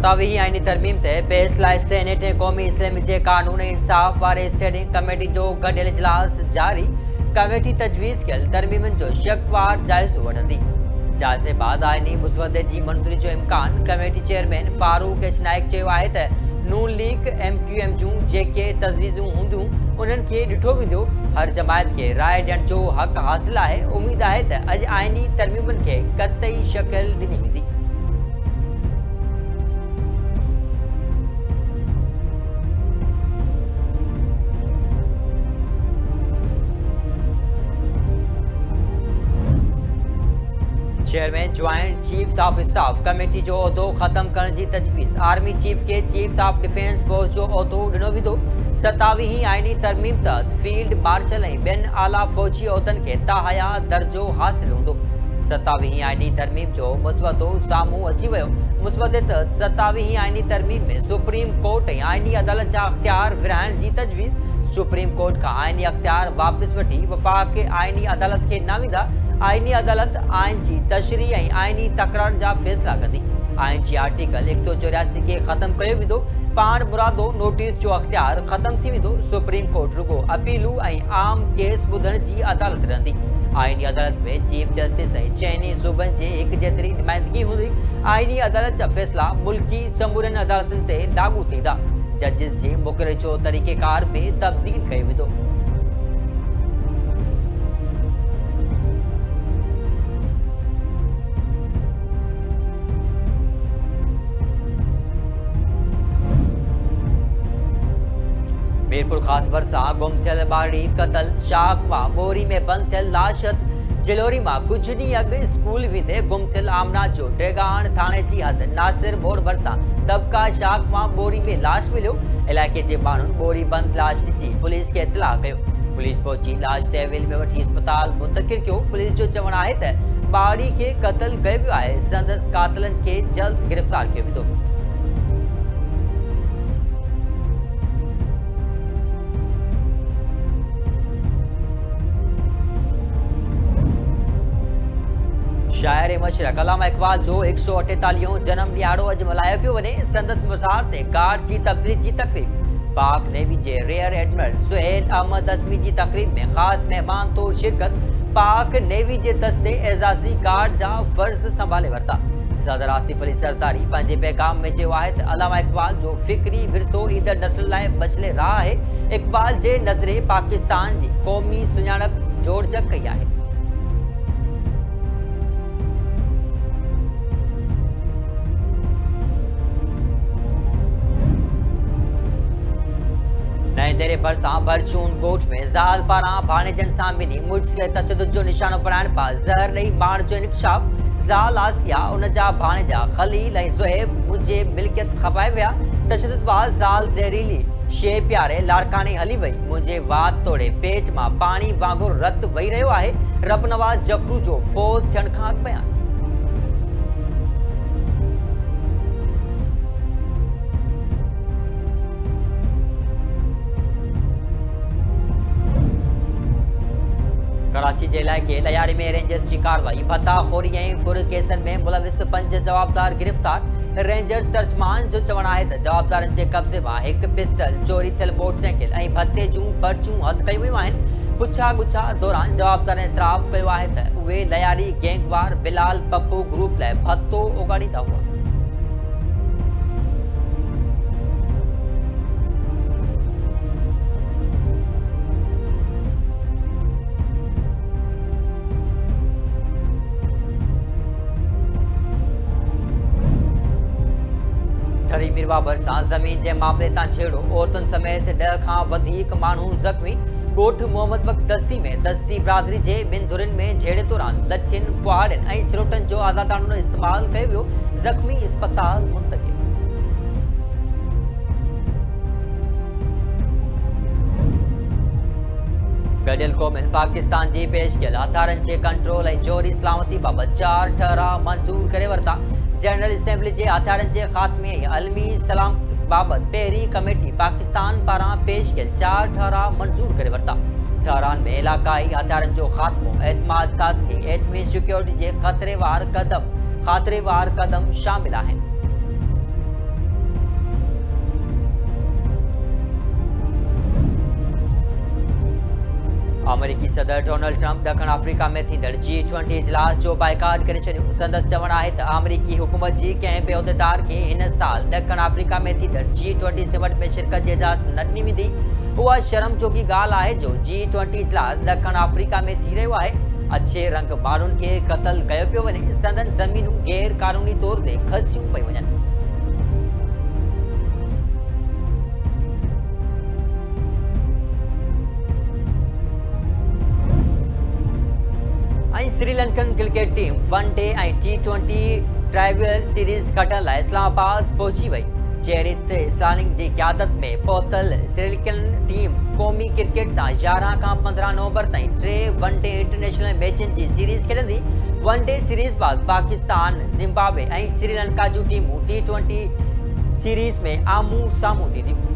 27वीं आईनी तरमीम ते फैसला सेनेट ऐं क़ौमी इस्लामी जे कानून ऐं इंसाफ़ वारे स्टैंडिंग कमेटी जो गॾियल इजलास जारी। कमेटी तजवीज़ कयल तरमीमनि जो शक़वार जाइज़ो वठंदी। जाइज़े बाद आईनी मुसवदे जी मंज़ूरी जो इम्कान। Committee chairman Farooq H Naik चयो आहे त नून लीग MQM जूं जेके तजवीज़ूं हूंदियूं उन्हनि खे ॾिठो वेंदो। हर जमायत खे राय ॾियण जो हक़ हासिल आहे। उम्मीद आहे त अॼु आईनी तरमीमनि खे क़तई शक्ल ॾिनी वेंदी। Chairman joint chiefs of staff committee जो उहिदो ख़त्म करण जी तजवीज़। आर्मी चीफ के चीफ्स ऑफ डिफेंस फोर्स जो उहिदो ॾिनो वेंदो। 27वीं आईनी तरमीम तहत फील्ड मार्शल ऐं ॿियनि आला फ़ौजी उहिदनि खे ताहया दर्जो हासिल हूंदो। 27वीं आईनी तरमीम जो मुसवदो साम्हूं अची वियो। मुसवदे तहत 27वीं आईनी तरमीम में सुप्रीम कोर्ट ऐं आईनी अदालत जा अख्तियार विरहाइण जी तजवीज़। सुप्रीम कोर्ट खां आईनी अख्तियार वापसि वठी वफ़ाक़ आईनी अदालत खे न वेंदा। आईनी अदालत आइन जी तशरीह ऐं आईनी तकरार जा फ़ैसिला कंदी। आइन जी आर्टिकल 184 खे ख़त्म कयो वेंदो। पाण मुरादो नोटिस जो अख्तियार ख़त्म थी वेंदो। सुप्रीम कोर्ट रुगो अपीलूं ऐं आम केस ॿुधण जी अदालत रहंदी। आईनी अदालत में चीफ जस्टिस ऐं चइनी सूबनि जे हिक जेतिरी नुमाइंदगी हूंदी। आईनी अदालत जा फ़ैसिला मुल्की समूरनि अदालतुनि ते लागू थींदा। जजिस जे मुक़रर जो तरीक़ेकार में तब्दील कयो वेंदो। मीरपुर ख़ास भरिसां गुम थियल ॿारड़ी क़तल। शाकवा बोरी में बंदि थियल लाश जिलोरी मां कुझु ॾींहं अॻु स्कूल वेंदे गुम थियल आमना जो टेगाण थाणे जी हद नासिर मोड़ भरिसां तबका शाकवा बोरी में लाश मिलियो। इलाइक़े जे माण्हुनि बोरी बंदि लाश ॾिसी पुलिस खे इतलाह कयो। पुलिस पहुची लाश तहवील में वठी अस्पताल मुंतक़िल कयो। पुलिस जो चवणु आहे त ॿारड़ी खे क़तल कयो वियो आहे। संदसि क़ातिलनि खे जल्द गिरफ़्तार कयो वेंदो। शाइर मशरक़ अल्लामा इक़बाल जो 148 जनम ॾियारो अॼु मल्हायो पियो वञे। संदसि मुज़ार ते गार्ड जी तब्दीली जी तक़रीब। पाक नेवी जे रियर एडमिरल सुहेल अहमद अज़मी जी तक़रीब में ख़ासि महिमान तौर शिरकत। पाक नेवी जे दस्ते एज़ाज़ी गार्ड जा फ़र्ज़ संभाले वरिता। सदर आसिफ अली सरदारी पंहिंजे पैगाम में चयो आहे त अल्लामा इक़बाल जो फ़िक्री विरसो ईंदड़ नस्ल लाइ मशले राह आहे। इक़बाल जे नज़रे पाकिस्तान जी क़ौमी सुञाणप जोड़जक कई आहे। नएं दरे भरिसां भरचून ॻोठ में ज़ाल पारां भाणेजनि सां मिली मुड़िस खे तशदुद जो निशानो बणाइण पार ज़हर ॾेई मारण जो इंकशाफ। ज़ाल आसिया उन जा भाणेजा ख़लील ऐं ज़ुहैब मुंहिंजे मिल्कियत खपाए विया। तशदुदबाज़ ज़ाल ज़हरीली शइ प्यारे लाड़काणे हली वई। मुंहिंजे वात तोड़े पेट मां पाणी वांगुरु रत वही रहियो आहे। रब नवाज़ जकरू जो फौत थियण खां अॻु बयान। कराची जे इलाइक़े लयारी में रेंजर्स जी कार्रवाई। भत्ताखोरी ऐं फुर केसनि में मुलविस 5 जवाबदार गिरफ़्तार। रेंजर्स सर्चमान जो चवणु आहे त जवाबदारनि जे कब्ज़े मां हिकु पिस्टल, चोरी थियल मोटरसाइकिल ऐं भत्ते जूं पर्चियूं हथु कयूं वियूं आहिनि। पुछा गुछा दौरान जवाबदारनि इतराफ़ कयो आहे त उहे लयारी गैंगवार बिलाल पप्पू ग्रुप लाइ भत्तो उगाड़ींदा हुआ। ठरी मिरवा भरिसां ज़मीन जे मामले तां छेड़ो। औरतुनि समेत 10 खां वधीक माण्हू ज़ख़्मी। ॻोठ मोहम्मद बख्श दस्ती में दस्ती बिरादरी जे ॿिनि धुरनि में झेड़े दौरान लठियुनि, कुहाड़नि ऐं चिरोटनि जो आज़ादाणो इस्तेमालु कयो वियो। ज़ख़्मी अस्पताल मुंतक़िल। गॾियल क़ौमुनि पाकिस्तान जी पेश कयल हथियारनि जे कंट्रोल ऐं जोरी सलामती बाबति 4 ठहराउ मंज़ूर करे वरिता। जनरल असेंबली जे हथियारनि जे ख़ात्मे ऐं अलमी सलामत बाबति पहिरीं कमेटी पाकिस्तान पारां पेश कयल 4 ठहराउ मंज़ूर करे वरिता। ठहराउनि में इलाक़ाई हथियारनि जो ख़ात्मो, एतमाद साज़गी, एटमी सिक्योरिटी जे ख़तरेवार क़दम शामिल आहिनि। अमेरिकी सदर डोनाल्ड ट्रंप ॾखण अफ्रीका में थींदड़ G20 इजलास जो बाइकाट करे छॾियो। संदसि चवणु आहे त अमेरिकी हुकूमत जी कंहिं बि उहिदेदार खे हिन साल ॾखण अफ्रीका में थींदड़ G20 समिट में शिरकत जी इजाज़त न ॾिनी वेंदी। उहा शर्म जोगी ॻाल्हि आहे जो G20 इजलास ॾखण अफ्रीका में थी रहियो आहे। अच्छे रंग माण्हुनि खे क़तल कयो पियो वञे, संदन ज़मीनूं गैर कानूनी तौर ते खसियूं पयूं वञनि। श्रीलंकन क्रिकेट टीम वनडे ऐं T20 ट्राइबल सीरीज़ खटण लाइ इस्लामाबाद पहुची वई। चेरित स्टालिंग जी क़यादत में पहुतल श्रीलंकन टीम क़ौमी क्रिकेट सां 11 खां 15 नवंबर ताईं 3 वनडे इंटरनेशनल मैचनि जी सीरीज़ खेॾंदी। वनडे सीरीज़ बैदि पाकिस्तान, ज़िम्बाब्वे ऐं श्रीलंका जूं टीमूं T20 सीरीज़ में आम्हूं साम्हूं थींदियूं।